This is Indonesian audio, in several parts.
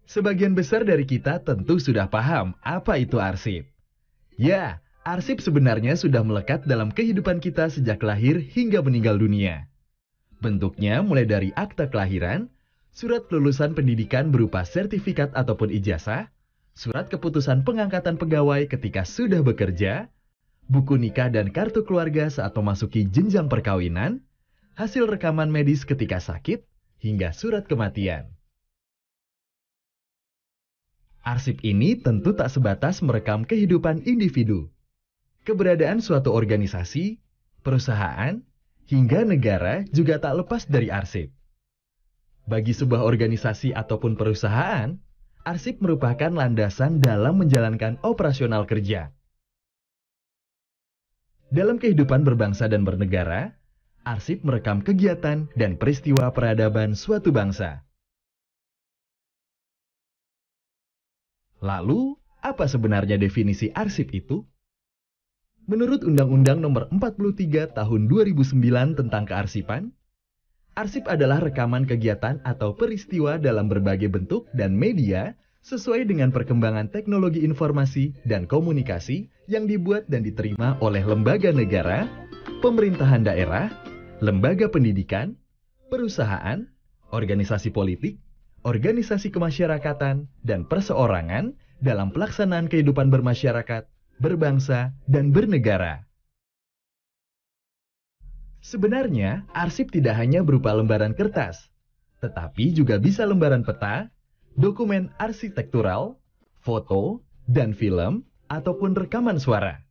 Sebagian besar dari kita tentu sudah paham apa itu arsip. Ya, arsip sebenarnya sudah melekat dalam kehidupan kita sejak lahir hingga meninggal dunia. Bentuknya mulai dari akta kelahiran, surat lulusan pendidikan berupa sertifikat ataupun ijazah, surat keputusan pengangkatan pegawai ketika sudah bekerja, buku nikah dan kartu keluarga saat memasuki jenjang perkawinan, hasil rekaman medis ketika sakit, hingga surat kematian. Arsip ini tentu tak sebatas merekam kehidupan individu. Keberadaan suatu organisasi, perusahaan, hingga negara juga tak lepas dari arsip. Bagi sebuah organisasi ataupun perusahaan, arsip merupakan landasan dalam menjalankan operasional kerja. Dalam kehidupan berbangsa dan bernegara, arsip merekam kegiatan dan peristiwa peradaban suatu bangsa. Lalu, apa sebenarnya definisi arsip itu? Menurut Undang-Undang Nomor 43 Tahun 2009 tentang Kearsipan, arsip adalah rekaman kegiatan atau peristiwa dalam berbagai bentuk dan media sesuai dengan perkembangan teknologi informasi dan komunikasi yang dibuat dan diterima oleh lembaga negara, pemerintahan daerah, lembaga pendidikan, perusahaan, organisasi politik, organisasi kemasyarakatan, dan perseorangan dalam pelaksanaan kehidupan bermasyarakat, berbangsa, dan bernegara. Sebenarnya, arsip tidak hanya berupa lembaran kertas, tetapi juga bisa lembaran peta, dokumen arsitektural, foto, dan film, ataupun rekaman suara.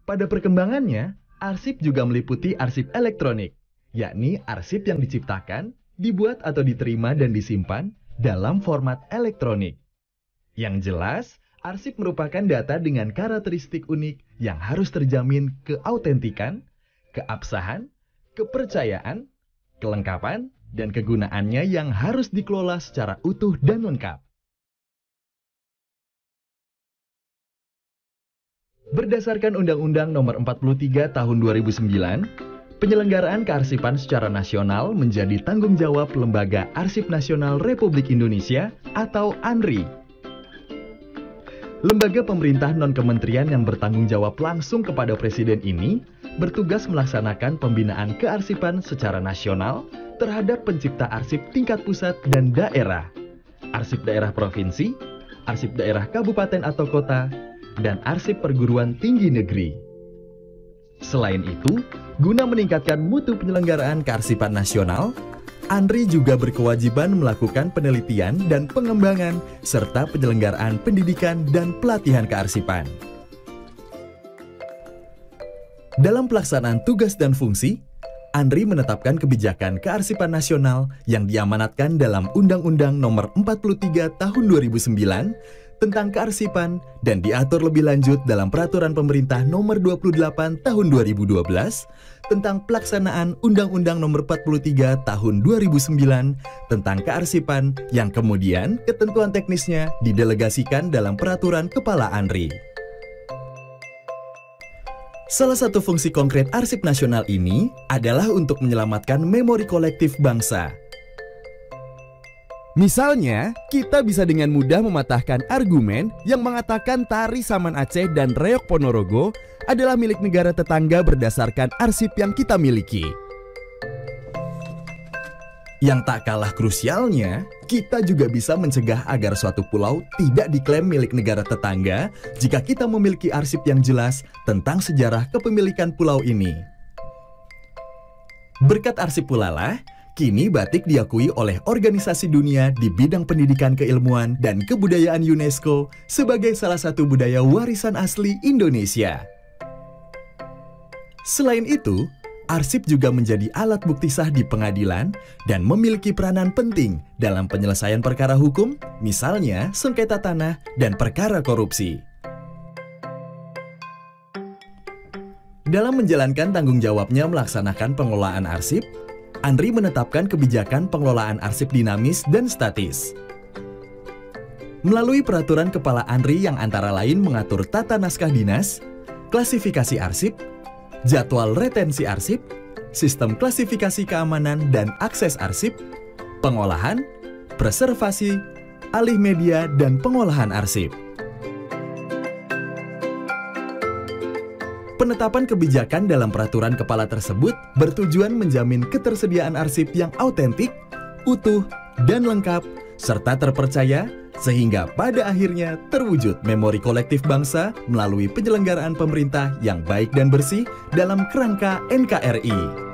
Pada perkembangannya, arsip juga meliputi arsip elektronik, yakni arsip yang diciptakan, dibuat atau diterima dan disimpan dalam format elektronik. Yang jelas, arsip merupakan data dengan karakteristik unik yang harus terjamin keautentikan, keabsahan, kepercayaan, kelengkapan, dan kegunaannya yang harus dikelola secara utuh dan lengkap. Berdasarkan Undang-Undang Nomor 43 Tahun 2009, penyelenggaraan kearsipan secara nasional menjadi tanggung jawab Lembaga Arsip Nasional Republik Indonesia atau ANRI. Lembaga pemerintah non-kementerian yang bertanggung jawab langsung kepada Presiden ini bertugas melaksanakan pembinaan kearsipan secara nasional terhadap pencipta arsip tingkat pusat dan daerah, arsip daerah provinsi, arsip daerah kabupaten atau kota, dan arsip perguruan tinggi negeri. Selain itu, guna meningkatkan mutu penyelenggaraan kearsipan nasional, ANRI juga berkewajiban melakukan penelitian dan pengembangan serta penyelenggaraan pendidikan dan pelatihan kearsipan. Dalam pelaksanaan tugas dan fungsi, ANRI menetapkan kebijakan kearsipan nasional yang diamanatkan dalam Undang-Undang Nomor 43 Tahun 2009 tentang kearsipan dan diatur lebih lanjut dalam Peraturan Pemerintah Nomor 28 Tahun 2012 tentang pelaksanaan Undang-Undang Nomor 43 Tahun 2009 tentang kearsipan yang kemudian ketentuan teknisnya didelegasikan dalam Peraturan Kepala ANRI. Salah satu fungsi konkret arsip nasional ini adalah untuk menyelamatkan memori kolektif bangsa. Misalnya, kita bisa dengan mudah mematahkan argumen yang mengatakan Tari Saman Aceh dan Reok Ponorogo adalah milik negara tetangga berdasarkan arsip yang kita miliki. Yang tak kalah krusialnya, kita juga bisa mencegah agar suatu pulau tidak diklaim milik negara tetangga jika kita memiliki arsip yang jelas tentang sejarah kepemilikan pulau ini. Berkat arsip pula lah, kini batik diakui oleh organisasi dunia di bidang pendidikan keilmuan dan kebudayaan UNESCO sebagai salah satu budaya warisan asli Indonesia. Selain itu, arsip juga menjadi alat bukti sah di pengadilan dan memiliki peranan penting dalam penyelesaian perkara hukum, misalnya sengketa tanah dan perkara korupsi. Dalam menjalankan tanggung jawabnya melaksanakan pengelolaan arsip, ANRI menetapkan kebijakan pengelolaan arsip dinamis dan statis. Melalui peraturan Kepala ANRI yang antara lain mengatur tata naskah dinas, klasifikasi arsip, jadwal retensi arsip, sistem klasifikasi keamanan dan akses arsip, pengolahan, preservasi, alih media, dan pengolahan arsip. Penetapan kebijakan dalam peraturan kepala tersebut bertujuan menjamin ketersediaan arsip yang autentik, utuh, dan lengkap, serta terpercaya, sehingga pada akhirnya terwujud memori kolektif bangsa melalui penyelenggaraan pemerintah yang baik dan bersih dalam kerangka NKRI.